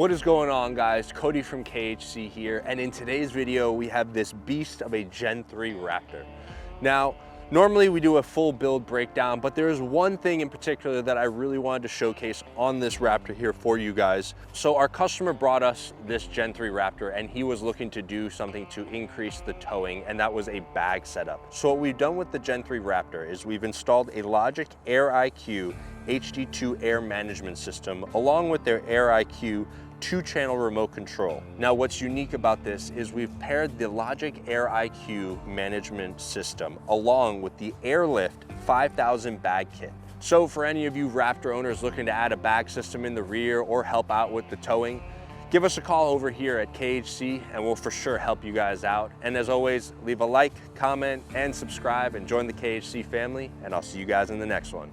What is going on, guys? Cody from KHC here, and in today's video we have this beast of a Gen 3 Raptor. Now, normally we do a full build breakdown, but there is one thing in particular that I really wanted to showcase on this Raptor here for you guys. So our customer brought us this Gen 3 Raptor and he was looking to do something to increase the towing, and that was a bag setup. So what we've done with the Gen 3 Raptor is we've installed a Logic Air IQ HD2 air management system along with their Air IQ 2-channel remote control. Now, what's unique about this is we've paired the Logic Air IQ management system along with the Airlift 5000 bag kit. So for any of you Raptor owners looking to add a bag system in the rear or help out with the towing, give us a call over here at KHC and we'll for sure help you guys out. And as always, leave a like, comment, and subscribe and join the KHC family, and I'll see you guys in the next one.